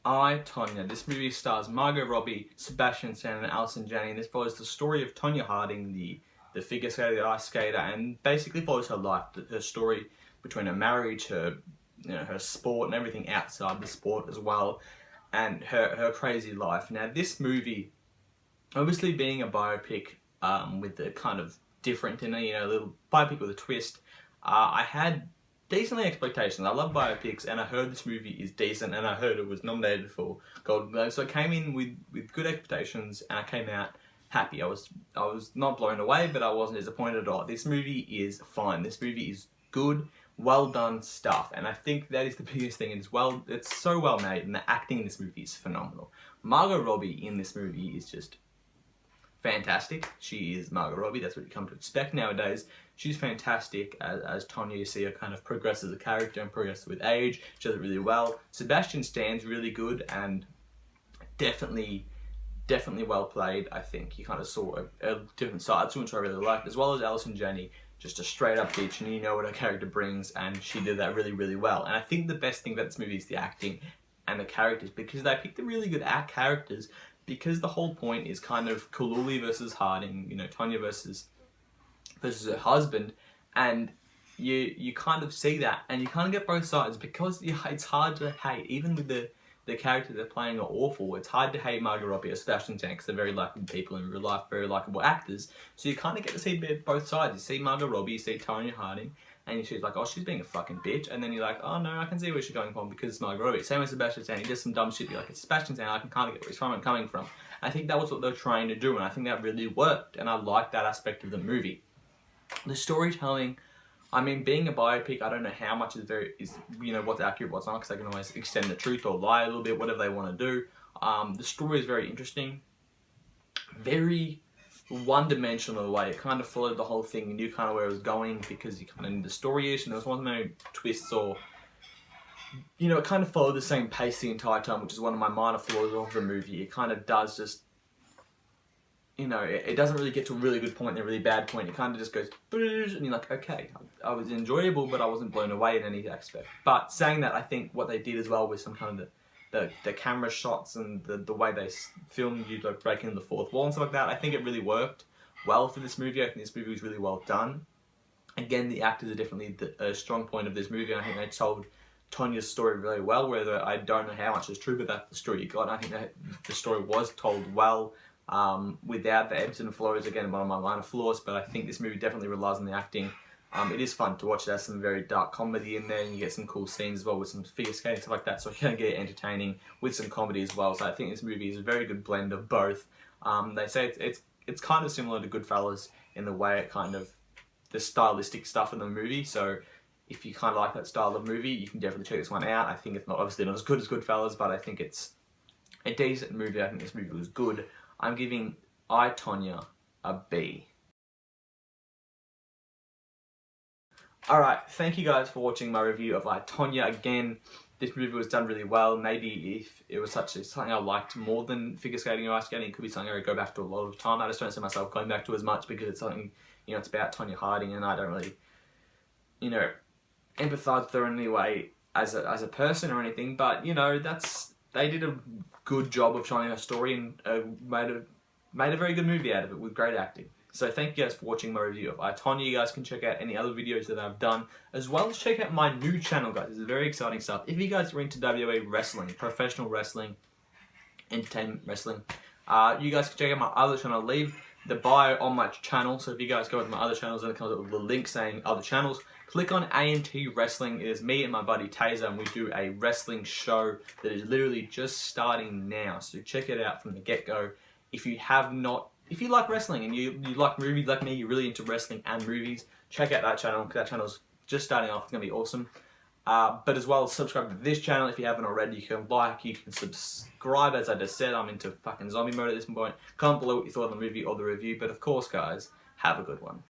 I, Tonya. This movie stars Margot, Robbie, Sebastian, and Allison, Janney. And this follows the story of Tonya Harding, the figure skater, the ice skater, and basically follows her life, her story between her marriage, her her sport, and everything outside the sport as well, and her crazy life. Now, this movie, obviously being a biopic, with the kind of different in a little biopic with a twist, I had decently expectations. I love biopics, and I heard this movie is decent, and I heard it was nominated for Golden Globe. So I came in with good expectations, and I came out happy. I was not blown away, but I wasn't disappointed at all. This movie is fine. This movie is good, well done stuff, and I think that is the biggest thing. It's so well made, and the acting in this movie is phenomenal. Margot Robbie in this movie is just fantastic. She is Margot Robbie. That's what you come to expect nowadays. She's fantastic as Tonya. You see her kind of progress as a character and progress with age. She does it really well. Sebastian Stan's really good and definitely well played. I think you kind of saw a different side to which I really liked, as well as Allison, Janney, just a straight up bitch, and you know what her character brings, and she did that really well. And I think the best thing about this movie is the acting and the characters, because they picked the really good characters. Because the whole point is kind of Kaluli versus Harding, Tonya versus her husband, and you kind of see that, and you kind of get both sides, because it's hard to hate, even with the characters they're playing are awful. It's hard to hate Margot Robbie or Sebastian Stan because they're very likable people in real life, very likable actors. So you kind of get to see both sides. You see Margot Robbie, you see Tonya Harding, and she's like, oh, she's being a fucking bitch. And then you're like, oh no, I can see where she's going from because it's Margot Robbie. Same with Sebastian Stan. He does some dumb shit. You're like, it's Sebastian Stan. I can kind of get where he's coming from. I think that was what they're trying to do, and I think that really worked. And I like that aspect of the movie. The storytelling, I mean, being a biopic, I don't know how much is what's accurate, what's not, because they can always extend the truth or lie a little bit, whatever they want to do. The story is very interesting, very one-dimensional in a way. It kind of followed the whole thing and knew kind of where it was going because you kind of knew the story-ish, and there was no twists or, it kind of followed the same pace the entire time, which is one of my minor flaws of the movie. It kind of does just, it doesn't really get to a really good point and a really bad point. It kind of just goes, and you're like, okay, I was enjoyable, but I wasn't blown away in any aspect. But saying that, I think what they did as well with some kind of the camera shots and the way they filmed you like breaking the fourth wall and stuff like that, I think it really worked well for this movie. I think this movie was really well done. Again, the actors are definitely a strong point of this movie. I think they told Tonya's story really well, whether I don't know how much is true, but that's the story you got. I think that the story was told well, without the ebbs and flows. Again, one of my minor flaws, but I think this movie definitely relies on the acting. It is fun to watch. It has some very dark comedy in there, and you get some cool scenes as well with some figure skating, stuff like that, so you can get entertaining with some comedy as well. So I think this movie is a very good blend of both. They say it's kind of similar to Goodfellas in the way it kind of, the stylistic stuff in the movie, so if you kind of like that style of movie, you can definitely check this one out. I think it's obviously not as good as Goodfellas, but I think it's a decent movie. I think this movie was good. I'm giving I, Tonya a B. Alright, thank you guys for watching my review of I, Tonya. Again, this movie was done really well. Maybe if it was something I liked more than figure skating or ice skating, it could be something I would go back to a lot of time. I just don't see myself going back to as much because it's something, it's about Tonya Harding, and I don't really, empathise with her in any way as a person or anything. But, they did a good job of showing her story and made a very good movie out of it with great acting. So thank you guys for watching my review of I, Tonya. You guys can check out any other videos that I've done, as well as check out my new channel, guys. It's very exciting stuff. If you guys are into WA wrestling, professional wrestling, entertainment wrestling, you guys can check out my other channel. I'll leave the bio on my channel, so if you guys go to my other channels, then it comes up with a link saying other channels. Click on ANT Wrestling. It is me and my buddy Taser, and we do a wrestling show that is literally just starting now. So check it out from the get-go. If you like wrestling and you like movies like me, you're really into wrestling and movies, check out that channel, because that channel's just starting off. It's going to be awesome. But as well, subscribe to this channel if you haven't already. You can like, you can subscribe. As I just said, I'm into fucking zombie mode at this point. Comment below what you thought of the movie or the review. But of course, guys, have a good one.